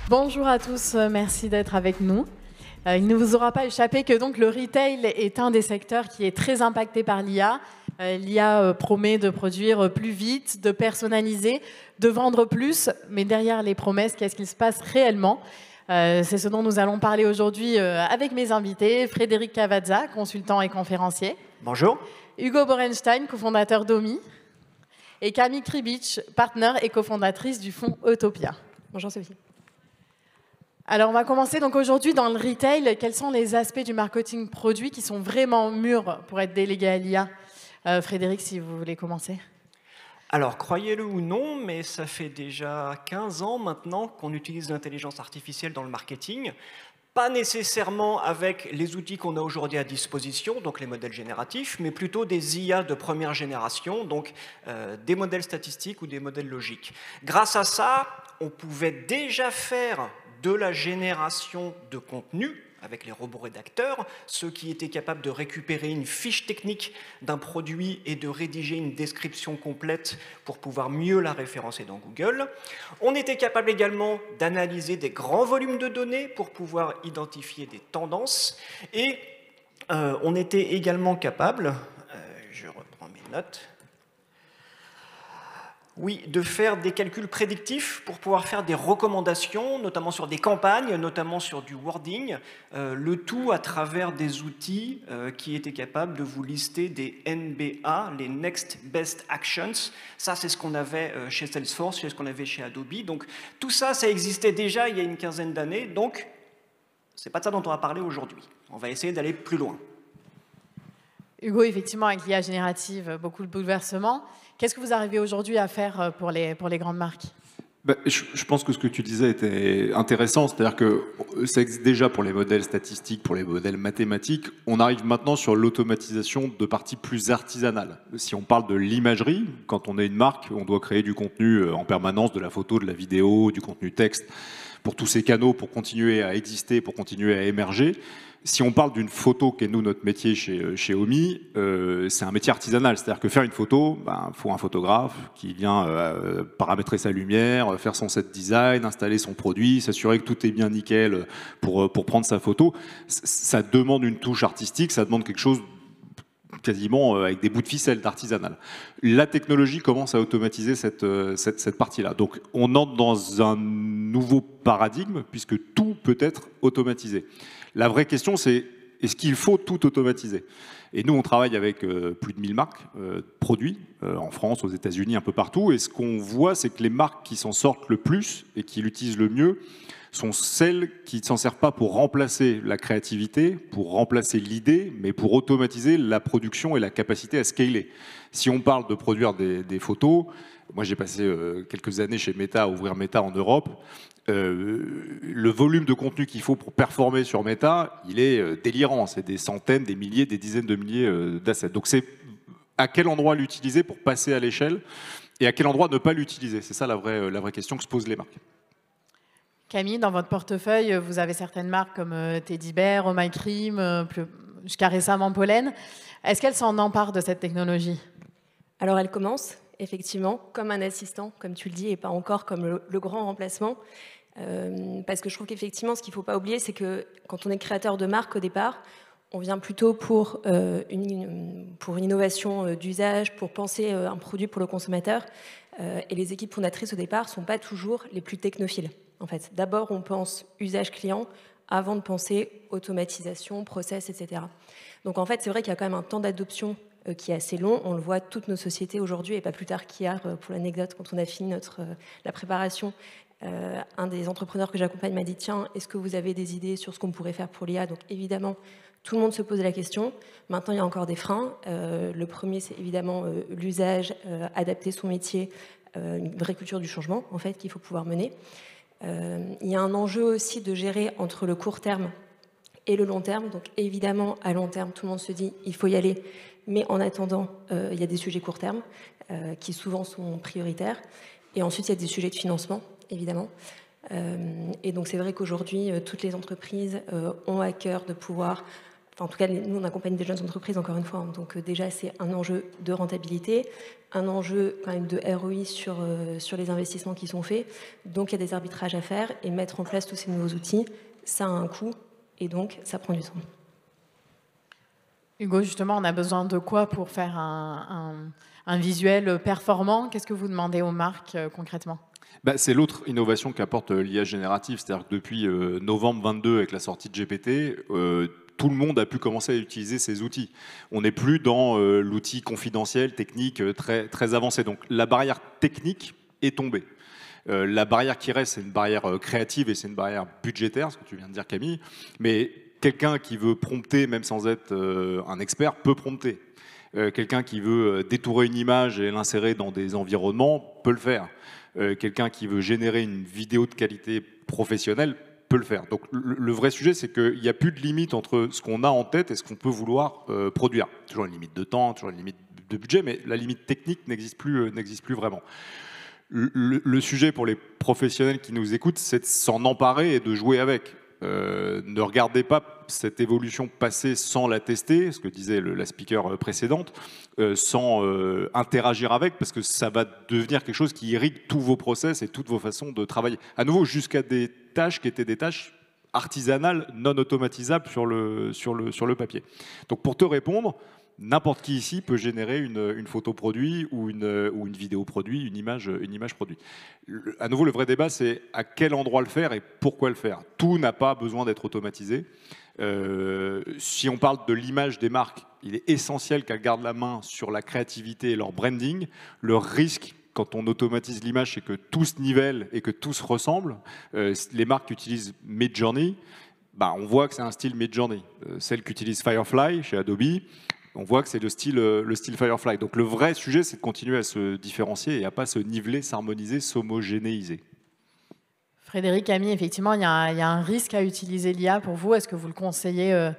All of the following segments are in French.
Bonjour à tous, merci d'être avec nous. Il ne vous aura pas échappé que donc le retail est un des secteurs qui est très impacté par l'IA. L'IA promet de produire plus vite, de personnaliser, de vendre plus, mais derrière les promesses, qu'est-ce qu'il se passe réellement? C'est ce dont nous allons parler aujourd'hui avec mes invités, Frédéric Cavazza, consultant et conférencier. Bonjour. Hugo Borenstein, cofondateur d'Omi. Et Camille Kribich, partenaire et cofondatrice du fonds Utopia. Bonjour Sophie. Alors, on va commencer donc aujourd'hui dans le retail. Quels sont les aspects du marketing produit qui sont vraiment mûrs pour être délégués à l'IA? Frédéric, si vous voulez commencer. Alors, croyez-le ou non, mais ça fait déjà 15 ans maintenant qu'on utilise l'intelligence artificielle dans le marketing. Pas nécessairement avec les outils qu'on a aujourd'hui à disposition, donc les modèles génératifs, mais plutôt des IA de première génération, donc des modèles statistiques ou des modèles logiques. Grâce à ça, on pouvait déjà faire de la génération de contenu avec les robots rédacteurs, ceux qui étaient capables de récupérer une fiche technique d'un produit et de rédiger une description complète pour pouvoir mieux la référencer dans Google. On était capable également d'analyser des grands volumes de données pour pouvoir identifier des tendances. Et on était également capable, je reprends mes notes, oui, de faire des calculs prédictifs pour pouvoir faire des recommandations, notamment sur des campagnes, notamment sur du wording, le tout à travers des outils qui étaient capables de vous lister des NBA, les Next Best Actions. Ça, c'est ce qu'on avait chez Salesforce, c'est ce qu'on avait chez Adobe. Donc tout ça, ça existait déjà il y a une quinzaine d'années, donc c'est pas de ça dont on va parler aujourd'hui. On va essayer d'aller plus loin. Hugo, effectivement, avec l'IA générative, beaucoup de bouleversements. Qu'est-ce que vous arrivez aujourd'hui à faire pour les grandes marques? Je pense que ce que tu disais était intéressant, c'est-à-dire que ça existe déjà pour les modèles statistiques, pour les modèles mathématiques. On arrive maintenant sur l'automatisation de parties plus artisanales. Si on parle de l'imagerie, quand on est une marque, on doit créer du contenu en permanence, de la photo, de la vidéo, du contenu texte, pour tous ces canaux, pour continuer à exister, pour continuer à émerger. Si on parle d'une photo, qui est nous notre métier chez Omi, c'est un métier artisanal. C'est-à-dire que faire une photo, faut un photographe qui vient paramétrer sa lumière, faire son set design, installer son produit, s'assurer que tout est bien nickel pour prendre sa photo. Ça demande une touche artistique, ça demande quelque chose quasiment avec des bouts de ficelle d'artisanal. La technologie commence à automatiser cette partie-là. Donc on entre dans un nouveau paradigme puisque tout peut être automatisé. La vraie question, c'est est-ce qu'il faut tout automatiser? Et nous, on travaille avec plus de 1000 marques produits en France, aux États-Unis, un peu partout. Et ce qu'on voit, c'est que les marques qui s'en sortent le plus et qui l'utilisent le mieux sont celles qui ne s'en servent pas pour remplacer la créativité, pour remplacer l'idée, mais pour automatiser la production et la capacité à scaler. Si on parle de produire des photos, moi j'ai passé quelques années chez Meta, à ouvrir Meta en Europe, le volume de contenu qu'il faut pour performer sur Meta, il est délirant. C'est des centaines, des milliers, des dizaines de milliers d'assets. Donc c'est à quel endroit l'utiliser pour passer à l'échelle et à quel endroit ne pas l'utiliser. C'est ça la vraie question que se posent les marques. Camille, dans votre portefeuille, vous avez certaines marques comme Teddy Bear, Oh My Cream, jusqu'à récemment Pollen. Est-ce qu'elles s'en emparent de cette technologie? Alors elle commence, effectivement, comme un assistant, comme tu le dis, et pas encore comme le grand remplacement. Parce que je trouve qu'effectivement, ce qu'il ne faut pas oublier, c'est que quand on est créateur de marque au départ, on vient plutôt pour une innovation d'usage, pour penser un produit pour le consommateur. Et les équipes fondatrices au départ ne sont pas toujours les plus technophiles. En fait, d'abord, on pense usage client avant de penser automatisation, process, etc. Donc en fait, c'est vrai qu'il y a quand même un temps d'adoption qui est assez long. On le voit, toutes nos sociétés aujourd'hui, et pas plus tard qu'hier, pour l'anecdote, quand on a fini la préparation, un des entrepreneurs que j'accompagne m'a dit « Tiens, est-ce que vous avez des idées sur ce qu'on pourrait faire pour l'IA ?» Donc évidemment, tout le monde se pose la question. Maintenant, il y a encore des freins. Le premier, c'est évidemment l'usage, adapter son métier, une vraie culture du changement, en fait, qu'il faut pouvoir mener. Il y a un enjeu aussi de gérer entre le court terme et le long terme. Donc évidemment, à long terme, tout le monde se dit il faut y aller. Mais en attendant, il y a des sujets court terme qui souvent sont prioritaires. Et ensuite, il y a des sujets de financement, évidemment. Et donc c'est vrai qu'aujourd'hui, toutes les entreprises ont à cœur de pouvoir en tout cas, nous, on accompagne des jeunes entreprises, encore une fois. Hein, donc déjà, c'est un enjeu de rentabilité, un enjeu quand même de ROI sur les investissements qui sont faits. Donc, il y a des arbitrages à faire et mettre en place tous ces nouveaux outils, ça a un coût et donc, ça prend du temps. Hugo, justement, on a besoin de quoi pour faire un visuel performant? Qu'est-ce que vous demandez aux marques concrètement? C'est l'autre innovation qu'apporte l'IA générative, c'est-à-dire que depuis novembre 22, avec la sortie de GPT, tout le monde a pu commencer à utiliser ces outils. On n'est plus dans l'outil confidentiel, technique, très, très avancé. Donc la barrière technique est tombée. La barrière qui reste, c'est une barrière créative et c'est une barrière budgétaire, ce que tu viens de dire, Camille. Mais quelqu'un qui veut prompter, même sans être un expert, peut prompter. Quelqu'un qui veut détourer une image et l'insérer dans des environnements peut le faire. Quelqu'un qui veut générer une vidéo de qualité professionnelle peut le faire. Donc le vrai sujet, c'est qu'il n'y a plus de limite entre ce qu'on a en tête et ce qu'on peut vouloir produire. Toujours une limite de temps, toujours une limite de budget, mais la limite technique n'existe plus vraiment. Le sujet pour les professionnels qui nous écoutent, c'est de s'en emparer et de jouer avec. Ne regardez pas cette évolution passer sans la tester, ce que disait la speaker précédente, sans interagir avec, parce que ça va devenir quelque chose qui irrigue tous vos process et toutes vos façons de travailler. À nouveau, jusqu'à des tâches qui étaient des tâches artisanales, non automatisables sur le papier. Donc pour te répondre, n'importe qui ici peut générer une photo produit ou une vidéo produit, une image produit. À nouveau, le vrai débat, c'est à quel endroit le faire et pourquoi le faire. Tout n'a pas besoin d'être automatisé. Si on parle de l'image des marques, il est essentiel qu'elles gardent la main sur la créativité et leur branding. Le risque, quand on automatise l'image, c'est que tout se nivelle et que tout se ressemble. Les marques qui utilisent Midjourney, on voit que c'est un style Midjourney. Celles qui utilisent Firefly chez Adobe, on voit que c'est le style Firefly. Donc le vrai sujet, c'est de continuer à se différencier et à ne pas se niveler, s'harmoniser, s'homogénéiser. Frédéric, Camille, effectivement, il y a un risque à utiliser l'IA pour vous. Est-ce que vous le conseillez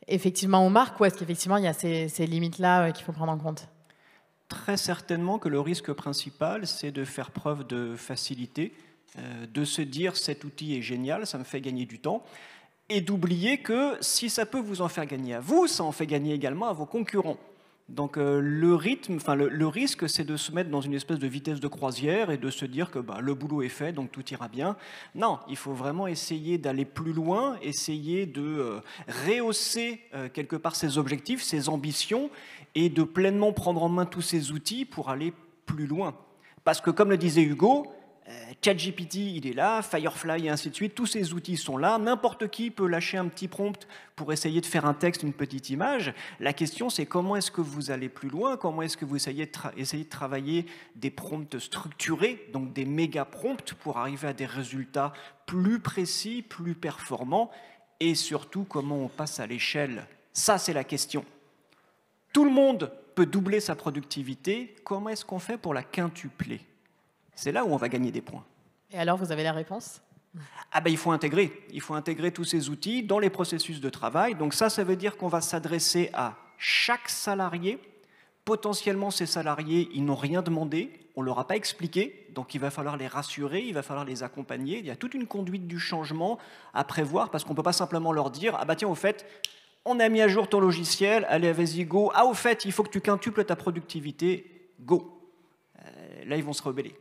effectivement aux marques ou est-ce qu'effectivement il y a ces limites-là qu'il faut prendre en compte? Très certainement que le risque principal, c'est de faire preuve de facilité, de se dire cet outil est génial, ça me fait gagner du temps. Et d'oublier que si ça peut vous en faire gagner à vous, ça en fait gagner également à vos concurrents. Donc le risque, c'est de se mettre dans une espèce de vitesse de croisière et de se dire que le boulot est fait, donc tout ira bien. Non, il faut vraiment essayer d'aller plus loin, essayer de rehausser quelque part ses objectifs, ses ambitions, et de pleinement prendre en main tous ces outils pour aller plus loin. Parce que comme le disait Hugo, ChatGPT, il est là, Firefly et ainsi de suite, tous ces outils sont là, n'importe qui peut lâcher un petit prompt pour essayer de faire un texte, une petite image. La question, c'est comment est-ce que vous allez plus loin, comment est-ce que vous essayez de travailler des prompts structurés, donc des méga prompts pour arriver à des résultats plus précis, plus performants, et surtout comment on passe à l'échelle. Ça, c'est la question. Tout le monde peut doubler sa productivité, comment est-ce qu'on fait pour la quintupler ? C'est là où on va gagner des points. Et alors, vous avez la réponse? Il faut intégrer tous ces outils dans les processus de travail. Donc ça veut dire qu'on va s'adresser à chaque salarié. Potentiellement, ces salariés, ils n'ont rien demandé, on ne leur a pas expliqué, donc il va falloir les rassurer, il va falloir les accompagner. Il y a toute une conduite du changement à prévoir, parce qu'on ne peut pas simplement leur dire « Ah bah tiens, au fait, on a mis à jour ton logiciel, allez, vas-y, go. Ah, au fait, il faut que tu quintuples ta productivité, go. » Là, ils vont se rebeller.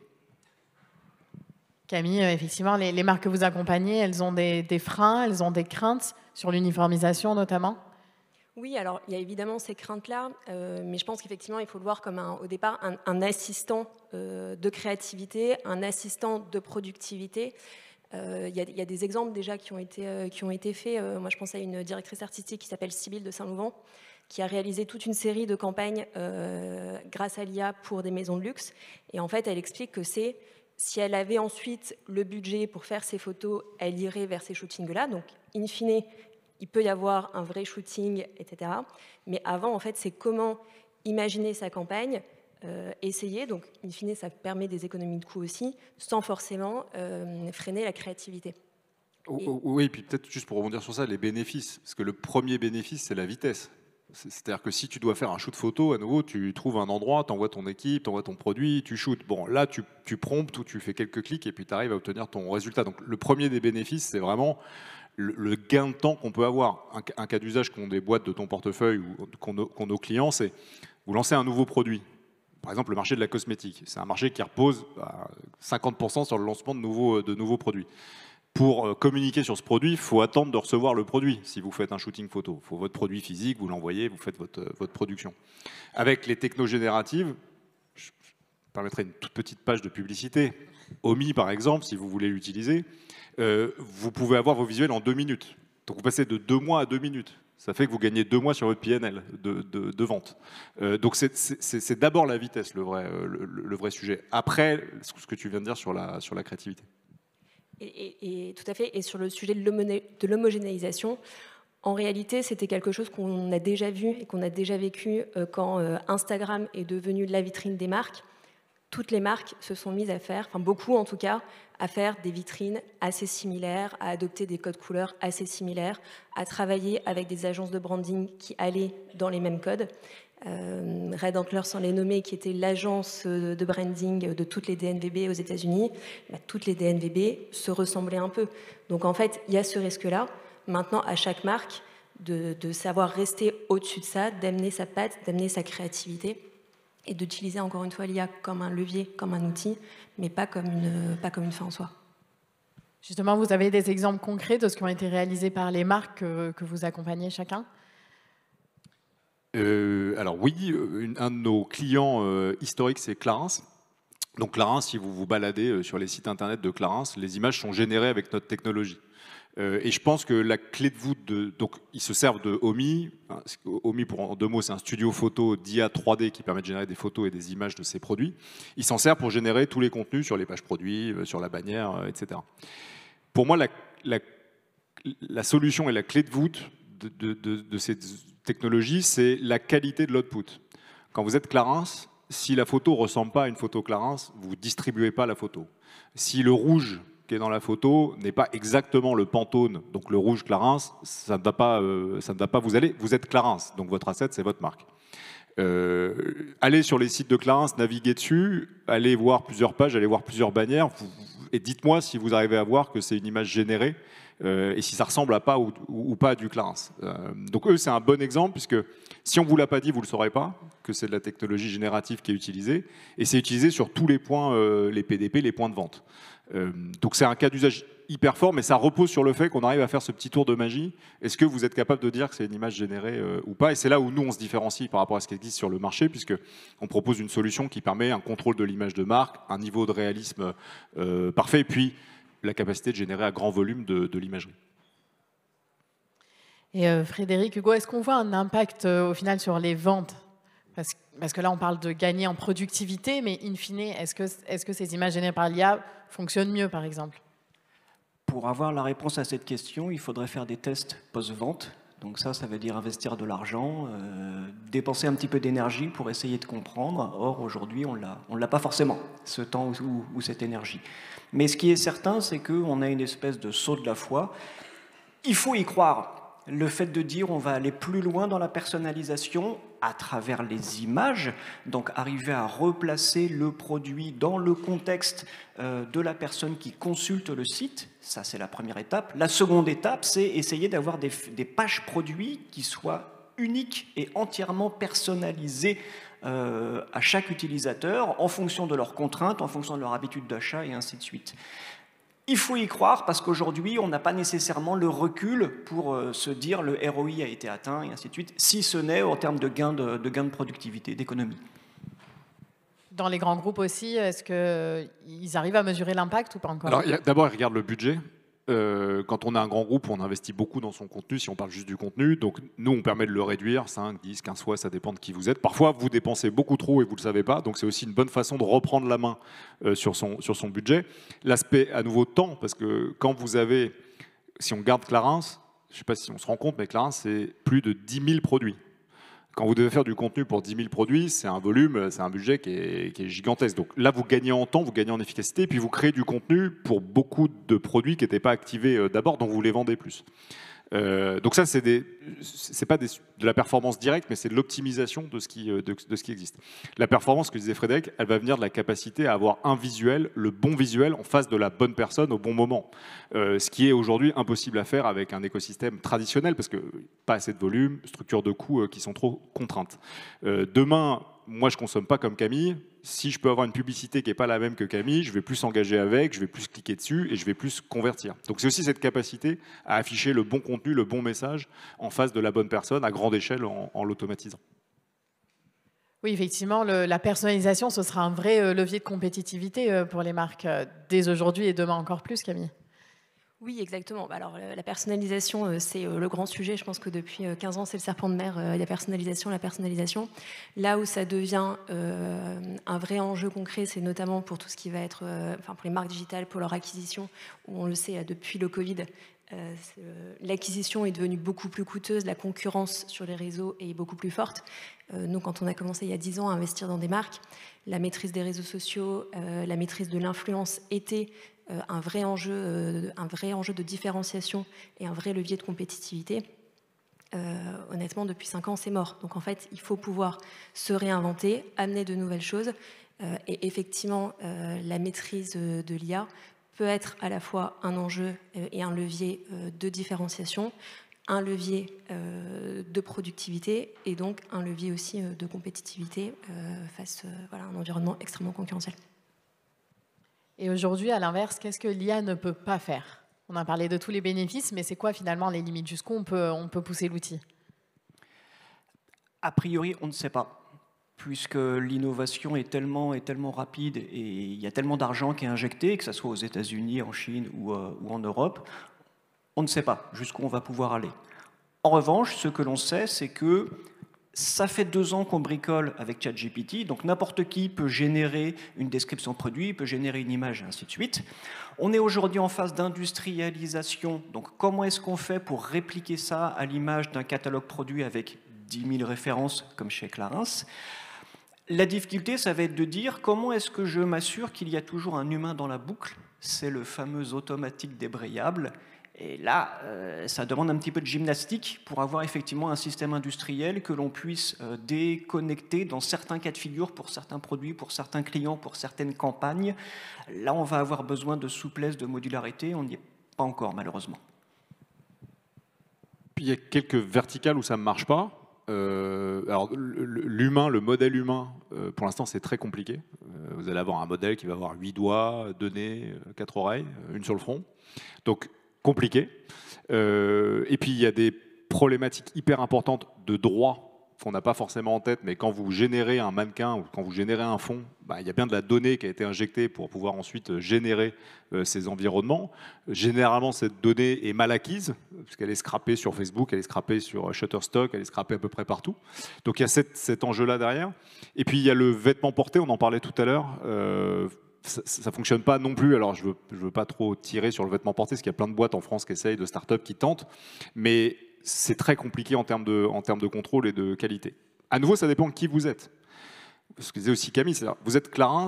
Camille, effectivement, les marques que vous accompagnez, elles ont des freins, elles ont des craintes sur l'uniformisation notamment? Oui, alors il y a évidemment ces craintes-là, mais je pense qu'effectivement, il faut le voir comme au départ un assistant de créativité, un assistant de productivité. Il y a des exemples déjà qui ont été faits. Moi, je pense à une directrice artistique qui s'appelle Sybille de Saint-Louvent, qui a réalisé toute une série de campagnes grâce à l'IA pour des maisons de luxe. Et en fait, elle explique que si elle avait ensuite le budget pour faire ses photos, elle irait vers ces shootings-là. Donc, in fine, il peut y avoir un vrai shooting, etc. Mais avant, en fait, c'est comment imaginer sa campagne, essayer. Donc, in fine, ça permet des économies de coûts aussi, sans forcément freiner la créativité. Oui, et puis peut-être juste pour rebondir sur ça, les bénéfices. Parce que le premier bénéfice, c'est la vitesse. C'est-à-dire que si tu dois faire un shoot photo, à nouveau, tu trouves un endroit, tu envoies ton équipe, tu envoies ton produit, tu shootes. Bon, là, tu promptes ou tu fais quelques clics et puis tu arrives à obtenir ton résultat. Donc, le premier des bénéfices, c'est vraiment le gain de temps qu'on peut avoir. Un cas d'usage qu'ont des boîtes de ton portefeuille ou qu'ont nos clients, c'est vous lancez un nouveau produit. Par exemple, le marché de la cosmétique. C'est un marché qui repose à 50% sur le lancement de nouveaux produits. Pour communiquer sur ce produit, il faut attendre de recevoir le produit. Si vous faites un shooting photo, il faut votre produit physique, vous l'envoyez, vous faites votre production. Avec les technos génératives, je permettrai une toute petite page de publicité. Omi, par exemple, si vous voulez l'utiliser, vous pouvez avoir vos visuels en 2 minutes. Donc vous passez de 2 mois à 2 minutes. Ça fait que vous gagnez 2 mois sur votre PNL de vente. Donc c'est d'abord la vitesse le vrai sujet. Après, ce que tu viens de dire sur la créativité. Et tout à fait. Et sur le sujet de l'homogénéisation, en réalité, c'était quelque chose qu'on a déjà vu et qu'on a déjà vécu quand Instagram est devenu la vitrine des marques. Toutes les marques se sont mises à faire, enfin beaucoup en tout cas, à faire des vitrines assez similaires, à adopter des codes couleurs assez similaires, à travailler avec des agences de branding qui allaient dans les mêmes codes. Red Antler, sans les nommer, qui était l'agence de branding de toutes les DNVB aux États-Unis, toutes les DNVB se ressemblaient un peu. Donc en fait, il y a ce risque-là. Maintenant, à chaque marque, de savoir rester au-dessus de ça, d'amener sa patte, d'amener sa créativité et d'utiliser encore une fois l'IA comme un levier, comme un outil, mais pas comme une fin en soi. Justement, vous avez des exemples concrets de ce qui ont été réalisés par les marques que vous accompagnez chacun ? Alors oui, un de nos clients historiques, c'est Clarins. Donc Clarins, si vous vous baladez sur les sites internet de Clarins, les images sont générées avec notre technologie. Et je pense que la clé de voûte donc ils se servent de Omi. Omi, en 2 mots, c'est un studio photo d'IA 3D qui permet de générer des photos et des images de ces produits. Ils s'en servent pour générer tous les contenus sur les pages produits, sur la bannière, etc. Pour moi, la solution et la clé de voûte de ces technologies, c'est la qualité de l'output. Quand vous êtes Clarins, si la photo ne ressemble pas à une photo Clarins, vous ne distribuez pas la photo. Si le rouge qui est dans la photo n'est pas exactement le Pantone, donc le rouge Clarins, ça ne va pas vous aller. Vous êtes Clarins, donc votre asset, c'est votre marque. Allez sur les sites de Clarins, naviguez dessus, allez voir plusieurs pages, allez voir plusieurs bannières, et dites-moi si vous arrivez à voir que c'est une image générée et si ça ressemble à pas ou pas à du Clarins. Donc eux, c'est un bon exemple, puisque si on ne vous l'a pas dit, vous ne le saurez pas, que c'est de la technologie générative qui est utilisée, et c'est utilisé sur tous les points, les PDP, les points de vente. Donc c'est un cas d'usage hyper fort, mais ça repose sur le fait qu'on arrive à faire ce petit tour de magie. Est-ce que vous êtes capable de dire que c'est une image générée ou pas? Et c'est là où nous, on se différencie par rapport à ce qui existe sur le marché, puisqu'on propose une solution qui permet un contrôle de l'image de marque, un niveau de réalisme parfait, et puis la capacité de générer à grand volume de l'imagerie. Et Frédéric, Hugo, est-ce qu'on voit un impact au final sur les ventes? Parce que là, on parle de gagner en productivité, mais in fine, est-ce que ces images générées par l'IA fonctionnent mieux, par exemple? Pour avoir la réponse à cette question, il faudrait faire des tests post-vente. Donc ça veut dire investir de l'argent, dépenser un petit peu d'énergie pour essayer de comprendre. Or, aujourd'hui, on l'a pas forcément, ce temps ou cette énergie. Mais ce qui est certain, c'est qu'on a une espèce de saut de la foi. Il faut y croire. Le fait de dire on va aller plus loin dans la personnalisation à travers les images, donc arriver à replacer le produit dans le contexte de la personne qui consulte le site, ça c'est la première étape. La seconde étape, c'est essayer d'avoir des pages produits qui soient uniques et entièrement personnalisées à chaque utilisateur en fonction de leurs contraintes, en fonction de leur habitude d'achat et ainsi de suite. Il faut y croire parce qu'aujourd'hui, on n'a pas nécessairement le recul pour se dire le ROI a été atteint et ainsi de suite, si ce n'est en termes de gains de productivité, d'économie. Dans les grands groupes aussi, est-ce qu'ils arrivent à mesurer l'impact ou pas encore? Alors, d'abord, ils regardent le budget. Quand on a un grand groupe, on investit beaucoup dans son contenu, si on parle juste du contenu. Donc nous, on permet de le réduire, 5, 10, 15 fois, ça dépend de qui vous êtes. Parfois, vous dépensez beaucoup trop et vous ne le savez pas. Donc c'est aussi une bonne façon de reprendre la main sur son budget. L'aspect, à nouveau, temps, parce que quand vous avez, si on garde Clarins, je ne sais pas si on se rend compte, mais Clarins, c'est plus de 10 000 produits. Quand vous devez faire du contenu pour 10 000 produits, c'est un volume, c'est un budget qui est gigantesque. Donc là, vous gagnez en temps, vous gagnez en efficacité, et puis vous créez du contenu pour beaucoup de produits qui n'étaient pas activés d'abord, donc vous les vendez plus. Donc ça, c'est pas de la performance directe, mais c'est de l'optimisation de ce qui existe. La performance, que disait Frédéric, elle va venir de la capacité à avoir un visuel, le bon visuel, en face de la bonne personne au bon moment. Ce qui est aujourd'hui impossible à faire avec un écosystème traditionnel, parce que pas assez de volume, structure de coûts qui sont trop contraintes. Demain, moi, je ne consomme pas comme Camille. Si je peux avoir une publicité qui n'est pas la même que Camille, je vais plus s'engager avec, je vais plus cliquer dessus et je vais plus convertir. Donc c'est aussi cette capacité à afficher le bon contenu, le bon message en face de la bonne personne à grande échelle en l'automatisant. Oui, effectivement, la personnalisation, ce sera un vrai levier de compétitivité pour les marques dès aujourd'hui et demain encore plus, Camille. Oui, exactement. Alors, la personnalisation, c'est le grand sujet. Je pense que depuis 15 ans, c'est le serpent de mer. La personnalisation. Là où ça devient un vrai enjeu concret, c'est notamment pour tout ce qui va être, pour les marques digitales, pour leur acquisition, où on le sait, depuis le Covid, l'acquisition est devenue beaucoup plus coûteuse, la concurrence sur les réseaux est beaucoup plus forte. Nous, quand on a commencé il y a 10 ans à investir dans des marques, la maîtrise des réseaux sociaux, la maîtrise de l'influence était un vrai enjeu de différenciation et un vrai levier de compétitivité. Honnêtement, depuis 5 ans, c'est mort. Donc en fait, il faut pouvoir se réinventer, amener de nouvelles choses. Et effectivement, la maîtrise de l'IA peut être à la fois un enjeu et un levier de différenciation, un levier de productivité et donc un levier aussi de compétitivité face à un environnement extrêmement concurrentiel. Et aujourd'hui, à l'inverse, qu'est-ce que l'IA ne peut pas faire? On a parlé de tous les bénéfices, mais c'est quoi finalement les limites? Jusqu'où on peut pousser l'outil? A priori, on ne sait pas, puisque l'innovation est tellement rapide et il y a tellement d'argent qui est injecté, que ce soit aux États-Unis, en Chine ou en Europe, on ne sait pas jusqu'où on va pouvoir aller. En revanche, ce que l'on sait, c'est que ça fait 2 ans qu'on bricole avec ChatGPT, donc n'importe qui peut générer une description de produit, peut générer une image et ainsi de suite. On est aujourd'hui en phase d'industrialisation, donc comment est-ce qu'on fait pour répliquer ça à l'image d'un catalogue produit avec 10 000 références comme chez Clarins? La difficulté, ça va être de dire comment est-ce que je m'assure qu'il y a toujours un humain dans la boucle. C'est le fameux automatique débrayable. Et là, ça demande un petit peu de gymnastique pour avoir effectivement un système industriel que l'on puisse déconnecter dans certains cas de figure pour certains produits, pour certains clients, pour certaines campagnes. Là, on va avoir besoin de souplesse, de modularité. On n'y est pas encore, malheureusement. Puis il y a quelques verticales où ça ne marche pas. Alors l'humain, le modèle humain, pour l'instant c'est très compliqué. Vous allez avoir un modèle qui va avoir 8 doigts, 2 nez, 4 oreilles, une sur le front. Donc compliqué. Et puis il y a des problématiques hyper importantes de droit qu'on n'a pas forcément en tête, mais quand vous générez un mannequin ou quand vous générez un fond, il y a bien de la donnée qui a été injectée pour pouvoir ensuite générer ces environnements. Généralement, cette donnée est mal acquise, parce qu'elle est scrappée sur Facebook, elle est scrappée sur Shutterstock, elle est scrappée à peu près partout. Donc il y a cet enjeu-là derrière. Et puis il y a le vêtement porté, on en parlait tout à l'heure. Ça ne fonctionne pas non plus. Alors je veux pas trop tirer sur le vêtement porté, parce qu'il y a plein de boîtes en France qui essayent, de start-up qui tentent. Mais c'est très compliqué en termes de contrôle et de qualité. À nouveau, ça dépend de qui vous êtes. Ce que disait aussi Camille, c'est-à-dire, vous êtes Clarins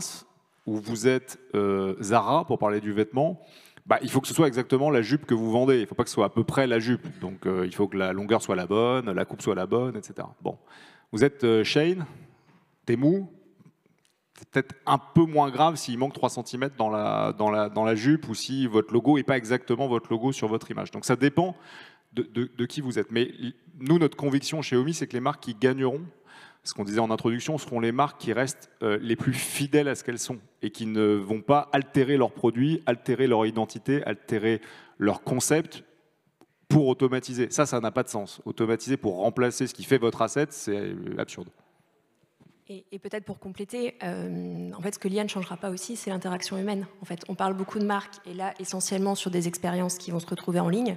ou vous êtes Zara, pour parler du vêtement, il faut que ce soit exactement la jupe que vous vendez. Il ne faut pas que ce soit à peu près la jupe. Donc il faut que la longueur soit la bonne, la coupe soit la bonne, etc. Bon. Vous êtes Shein, Temu, c'est peut-être un peu moins grave s'il manque 3 cm dans la jupe ou si votre logo n'est pas exactement votre logo sur votre image. Donc ça dépend de qui vous êtes. Mais nous, notre conviction chez Omi, c'est que les marques qui gagneront, ce qu'on disait en introduction, seront les marques qui restent les plus fidèles à ce qu'elles sont et qui ne vont pas altérer leurs produits, altérer leur identité, altérer leur concept pour automatiser. Ça n'a pas de sens. Automatiser pour remplacer ce qui fait votre asset, c'est absurde. Et peut-être pour compléter, en fait, ce que l'IA ne changera pas aussi, c'est l'interaction humaine. En fait, on parle beaucoup de marques, et là, essentiellement sur des expériences qui vont se retrouver en ligne.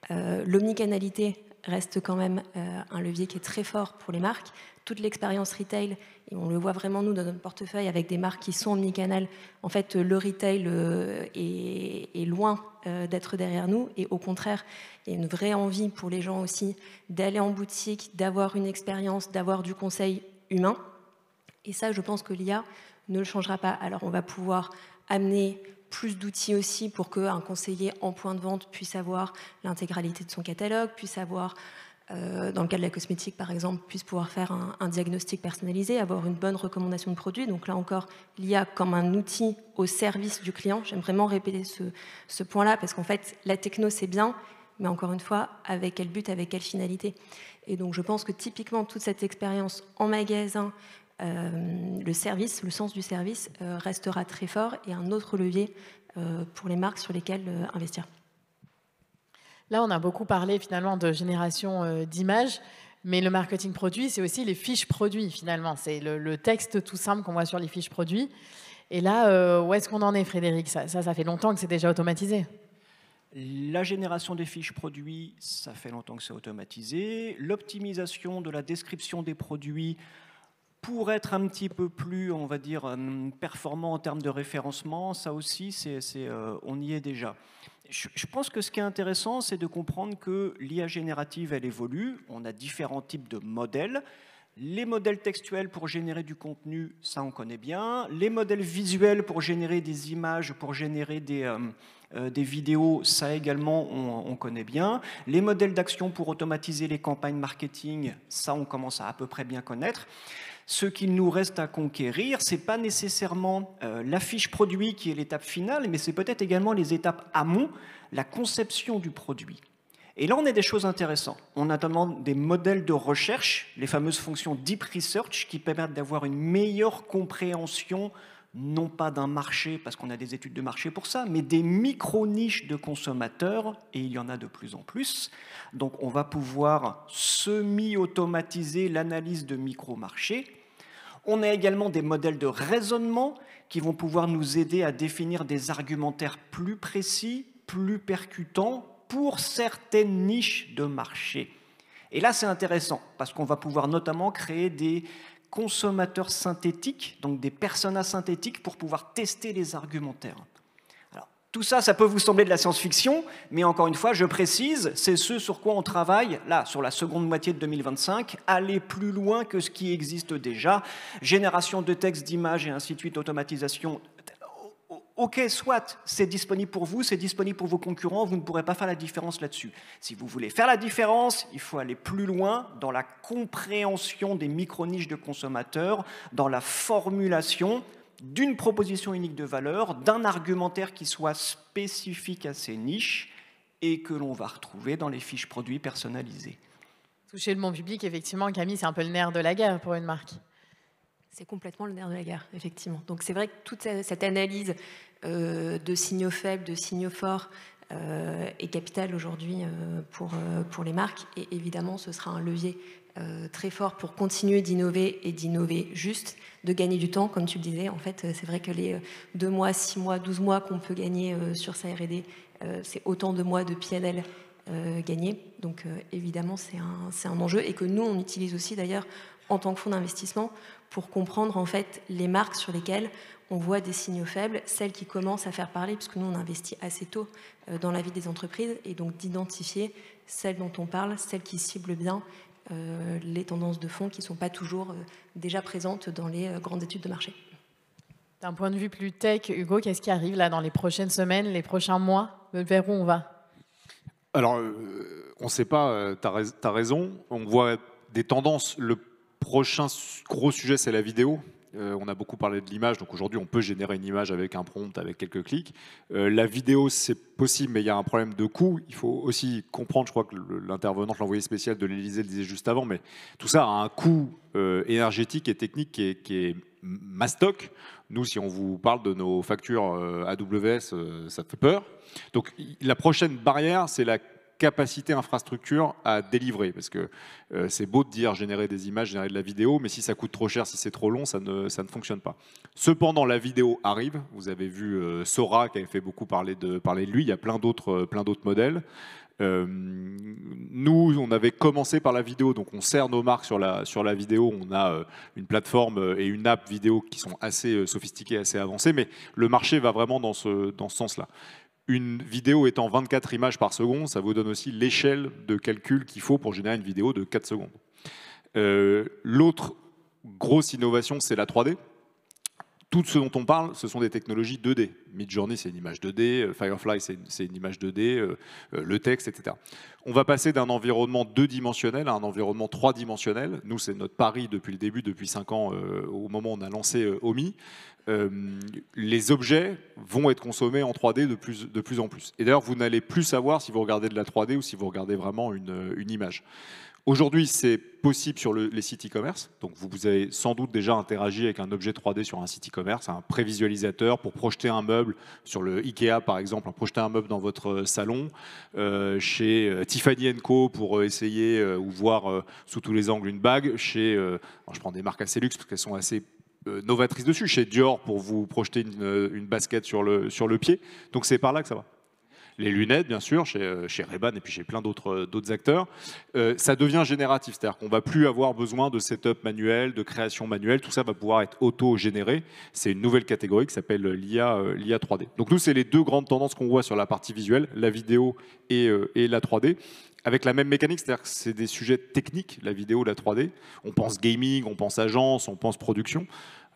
L'omnicanalité reste quand même un levier qui est très fort pour les marques. Toute l'expérience retail, et on le voit vraiment nous dans notre portefeuille avec des marques qui sont omnicanales, en fait le retail est loin d'être derrière nous, et au contraire, il y a une vraie envie pour les gens aussi d'aller en boutique, d'avoir une expérience, d'avoir du conseil humain. Et ça, je pense que l'IA ne le changera pas. Alors on va pouvoir amener plus d'outils aussi pour qu'un conseiller en point de vente puisse avoir l'intégralité de son catalogue, puisse avoir, dans le cas de la cosmétique par exemple, puisse pouvoir faire un diagnostic personnalisé, avoir une bonne recommandation de produits. Donc là encore, l'IA comme un outil au service du client. J'aime vraiment répéter ce point-là parce qu'en fait, la techno c'est bien, mais encore une fois, avec quel but, avec quelle finalité. Et donc je pense que typiquement toute cette expérience en magasin, le service, le sens du service restera très fort et un autre levier pour les marques sur lesquelles investir. Là, on a beaucoup parlé finalement de génération d'images, mais le marketing produit, c'est aussi les fiches produits finalement. C'est le texte tout simple qu'on voit sur les fiches produits. Et là, où est-ce qu'on en est, Frédéric? Ça fait longtemps que c'est déjà automatisé. La génération des fiches produits, ça fait longtemps que c'est automatisé. L'optimisation de la description des produits pour être un petit peu plus, on va dire, performant en termes de référencement, ça aussi, on y est déjà. Je pense que ce qui est intéressant, c'est de comprendre que l'IA générative, elle évolue. On a différents types de modèles. Les modèles textuels pour générer du contenu, ça on connaît bien. Les modèles visuels pour générer des images, pour générer des vidéos, ça également on connaît bien. Les modèles d'action pour automatiser les campagnes marketing, ça on commence à peu près bien connaître. Ce qu'il nous reste à conquérir, ce n'est pas nécessairement la fiche produit qui est l'étape finale, mais c'est peut-être également les étapes amont, la conception du produit. Et là, on a des choses intéressantes. On a notamment des modèles de recherche, les fameuses fonctions Deep Research, qui permettent d'avoir une meilleure compréhension, non pas d'un marché, parce qu'on a des études de marché pour ça, mais des micro-niches de consommateurs, et il y en a de plus en plus. Donc, on va pouvoir semi-automatiser l'analyse de micro-marchés. On a également des modèles de raisonnement qui vont pouvoir nous aider à définir des argumentaires plus précis, plus percutants, pour certaines niches de marché. Et là, c'est intéressant, parce qu'on va pouvoir notamment créer des consommateurs synthétiques, donc des personas synthétiques, pour pouvoir tester les argumentaires. Alors, tout ça, ça peut vous sembler de la science-fiction, mais encore une fois, je précise, c'est ce sur quoi on travaille, là, sur la seconde moitié de 2025, aller plus loin que ce qui existe déjà, génération de textes, d'images et ainsi de suite, automatisation. Ok, soit, c'est disponible pour vous, c'est disponible pour vos concurrents, vous ne pourrez pas faire la différence là-dessus. Si vous voulez faire la différence, il faut aller plus loin dans la compréhension des micro-niches de consommateurs, dans la formulation d'une proposition unique de valeur, d'un argumentaire qui soit spécifique à ces niches et que l'on va retrouver dans les fiches produits personnalisées. Toucher le bon public, effectivement, Camille, c'est un peu le nerf de la guerre pour une marque. C'est complètement le nerf de la guerre, effectivement. Donc c'est vrai que toute cette analyse de signaux faibles, de signaux forts est capitale aujourd'hui pour les marques. Et évidemment, ce sera un levier très fort pour continuer d'innover et d'innover juste, de gagner du temps, comme tu le disais. En fait, c'est vrai que les 2 mois, 6 mois, 12 mois qu'on peut gagner sur sa R&D, c'est autant de mois de PNL gagnés. Donc évidemment, c'est un enjeu et que nous, on utilise aussi d'ailleurs en tant que fonds d'investissement pour comprendre en fait les marques sur lesquelles on voit des signaux faibles, celles qui commencent à faire parler, puisque nous on investit assez tôt dans la vie des entreprises, et donc d'identifier celles dont on parle, celles qui ciblent bien les tendances de fond qui ne sont pas toujours déjà présentes dans les grandes études de marché. D'un point de vue plus tech, Hugo, qu'est-ce qui arrive là dans les prochaines semaines, les prochains mois? Vers où on va? Alors, on ne sait pas, tu as raison, on voit des tendances. Le prochain gros sujet, c'est la vidéo. On a beaucoup parlé de l'image, donc aujourd'hui on peut générer une image avec un prompt, avec quelques clics. La vidéo, c'est possible, mais il y a un problème de coût. Il faut aussi comprendre, je crois que l'intervenant, l'envoyé spécial de l'Élysée le disait juste avant, mais tout ça a un coût énergétique et technique qui est mastoc. Nous, si on vous parle de nos factures AWS, ça fait peur. Donc la prochaine barrière, c'est la capacité infrastructure à délivrer, parce que c'est beau de dire générer des images, générer de la vidéo, mais si ça coûte trop cher, si c'est trop long, ça ne fonctionne pas. Cependant, la vidéo arrive. Vous avez vu Sora qui avait fait beaucoup parler de lui. Il y a plein d'autres modèles. Nous, on avait commencé par la vidéo, donc on sert nos marques sur la vidéo. On a une plateforme et une app vidéo qui sont assez sophistiquées, assez avancées, mais le marché va vraiment dans ce sens-là. Une vidéo étant 24 images par seconde, ça vous donne aussi l'échelle de calcul qu'il faut pour générer une vidéo de 4 secondes. L'autre grosse innovation, c'est la 3D. Tout ce dont on parle, ce sont des technologies 2D. Midjourney, c'est une image 2D, Firefly, c'est une image 2D, le texte, etc. On va passer d'un environnement 2-dimensionnel à un environnement 3-dimensionnel. Nous, c'est notre pari depuis le début, depuis 5 ans, au moment où on a lancé OMI. Les objets vont être consommés en 3D de plus en plus. Et d'ailleurs, vous n'allez plus savoir si vous regardez de la 3D ou si vous regardez vraiment une image. Aujourd'hui, c'est possible sur les sites e-commerce. Donc, vous avez sans doute déjà interagi avec un objet 3D sur un site e-commerce, un prévisualisateur pour projeter un meuble sur le Ikea, par exemple, projeter un meuble dans votre salon, chez Tiffany & Co pour essayer ou voir sous tous les angles une bague, je prends des marques assez luxe parce qu'elles sont assez novatrices dessus, chez Dior pour vous projeter une basket sur le pied. Donc, c'est par là que ça va. Les lunettes, bien sûr, chez Ray-Ban et puis chez plein d'autres acteurs. Ça devient génératif, c'est-à-dire qu'on ne va plus avoir besoin de setup manuel, de création manuelle. Tout ça va pouvoir être auto-généré. C'est une nouvelle catégorie qui s'appelle l'IA 3D. Donc nous, c'est les deux grandes tendances qu'on voit sur la partie visuelle, la vidéo et la 3D. Avec la même mécanique, c'est-à-dire que c'est des sujets techniques, la vidéo, la 3D. On pense gaming, on pense agence, on pense production.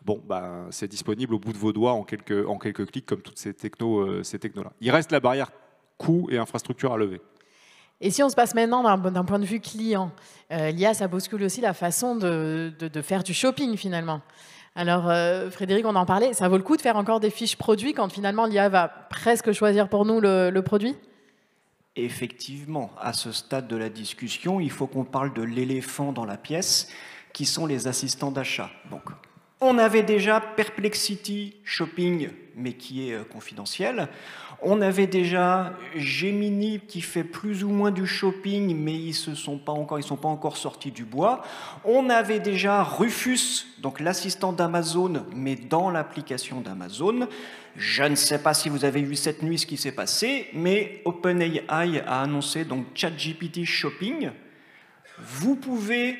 Bon, bah, c'est disponible au bout de vos doigts en quelques clics, comme toutes ces technos-là. Il reste la barrière coûts et infrastructures à lever. Et si on se passe maintenant d'un point de vue client, l'IA, ça bouscule aussi la façon de faire du shopping finalement. Alors Frédéric, on en parlait, ça vaut le coup de faire encore des fiches produits quand finalement l'IA va presque choisir pour nous le produit ? Effectivement, à ce stade de la discussion, il faut qu'on parle de l'éléphant dans la pièce, qui sont les assistants d'achat. Donc, on avait déjà Perplexity Shopping, mais qui est confidentiel. On avait déjà Gemini qui fait plus ou moins du shopping, mais ils ne sont pas encore sortis du bois. On avait déjà Rufus, donc l'assistant d'Amazon, mais dans l'application d'Amazon. Je ne sais pas si vous avez vu cette nuit ce qui s'est passé, mais OpenAI a annoncé donc ChatGPT Shopping. Vous pouvez,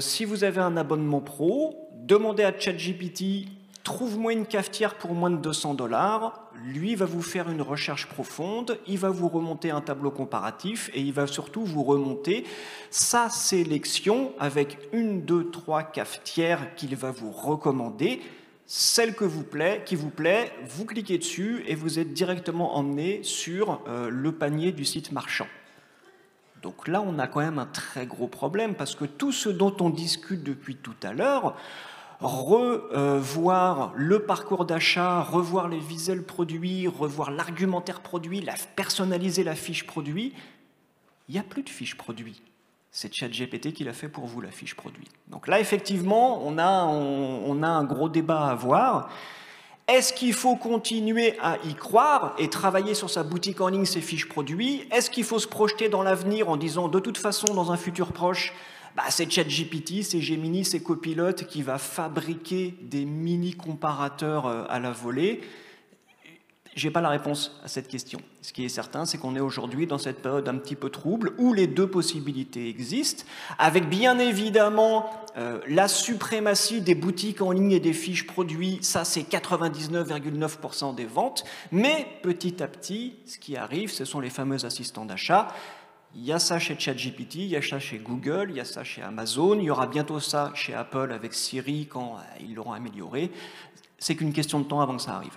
si vous avez un abonnement pro, demander à ChatGPT « Trouve-moi une cafetière pour moins de $200 ». Lui va vous faire une recherche profonde, il va vous remonter un tableau comparatif et il va surtout vous remonter sa sélection avec 1, 2, 3 cafetières qu'il va vous recommander. Celle qui vous plaît, vous cliquez dessus et vous êtes directement emmené sur le panier du site marchand. Donc là, on a quand même un très gros problème parce que tout ce dont on discute depuis tout à l'heure, revoir le parcours d'achat, revoir les visuels produits, revoir l'argumentaire produit, personnaliser la fiche produit, il n'y a plus de fiche produit. C'est ChatGPT qui l'a fait pour vous, la fiche produit. Donc là, effectivement, on a un gros débat à avoir. Est-ce qu'il faut continuer à y croire et travailler sur sa boutique en ligne, ses fiches produits? Est-ce qu'il faut se projeter dans l'avenir en disant, de toute façon, dans un futur proche, c'est ChatGPT, c'est Gemini, c'est Copilot qui va fabriquer des mini-comparateurs à la volée? Je n'ai pas la réponse à cette question. Ce qui est certain, c'est qu'on est aujourd'hui dans cette période un petit peu trouble où les deux possibilités existent, avec bien évidemment la suprématie des boutiques en ligne et des fiches produits. Ça, c'est 99,9% des ventes. Mais petit à petit, ce qui arrive, ce sont les fameux assistants d'achat. Il y a ça chez ChatGPT, il y a ça chez Google, il y a ça chez Amazon, il y aura bientôt ça chez Apple avec Siri quand ils l'auront amélioré. C'est qu'une question de temps avant que ça arrive.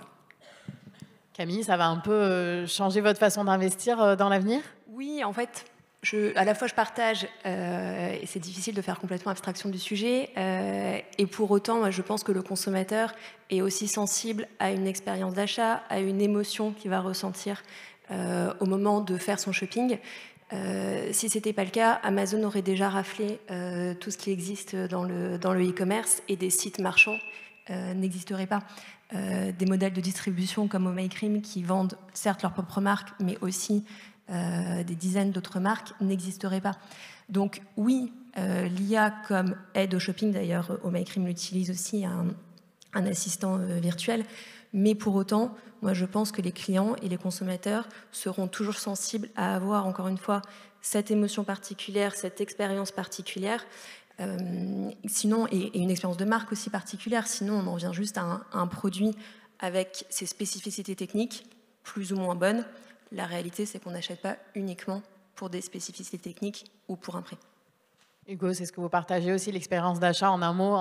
Camille, ça va un peu changer votre façon d'investir dans l'avenir ? Oui, en fait, à la fois je partage, et c'est difficile de faire complètement abstraction du sujet, et pour autant, moi, je pense que le consommateur est aussi sensible à une expérience d'achat, à une émotion qu'il va ressentir au moment de faire son shopping. Si ce n'était pas le cas, Amazon aurait déjà raflé tout ce qui existe dans le e-commerce et des sites marchands n'existeraient pas. Des modèles de distribution comme OMyCream qui vendent certes leur propre marque, mais aussi des dizaines d'autres marques n'existeraient pas. Donc oui, l'IA comme aide au shopping, d'ailleurs OMyCream l'utilise aussi, un assistant virtuel, mais pour autant, moi je pense que les clients et les consommateurs seront toujours sensibles à avoir, encore une fois, cette émotion particulière, cette expérience particulière, sinon, et une expérience de marque aussi particulière, sinon on en vient juste à un produit avec ses spécificités techniques, plus ou moins bonnes. La réalité, c'est qu'on n'achète pas uniquement pour des spécificités techniques ou pour un prix. Hugo, c'est ce que vous partagez aussi, l'expérience d'achat en un mot,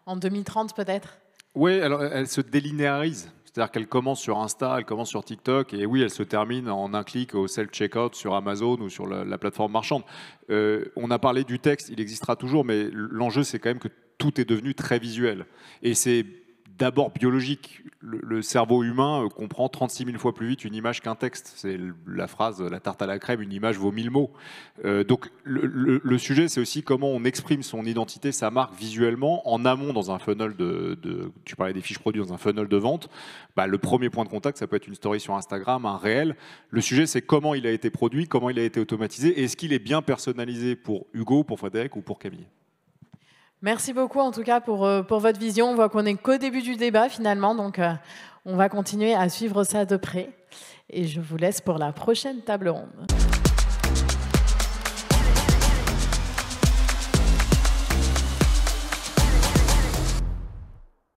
en 2030 peut-être ? Oui, alors elle se délinéarise. C'est-à-dire qu'elle commence sur Insta, elle commence sur TikTok, et oui, elle se termine en un clic au self-checkout sur Amazon ou sur la plateforme marchande. On a parlé du texte, il existera toujours, mais l'enjeu, c'est quand même que tout est devenu très visuel. Et c'est d'abord biologique. Le cerveau humain comprend 36 000 fois plus vite une image qu'un texte. C'est la phrase « la tarte à la crème, une image vaut 1000 mots ». Donc le sujet, c'est aussi comment on exprime son identité, sa marque visuellement, en amont dans un funnel tu parlais des fiches produits, dans un funnel de vente. Le premier point de contact, ça peut être une story sur Instagram, un réel. Le sujet, c'est comment il a été produit, comment il a été automatisé, et est-ce qu'il est bien personnalisé pour Hugo, pour Frédéric ou pour Camille. Merci beaucoup en tout cas pour votre vision. On voit qu'on n'est qu'au début du débat finalement, donc on va continuer à suivre ça de près. Et je vous laisse pour la prochaine table ronde.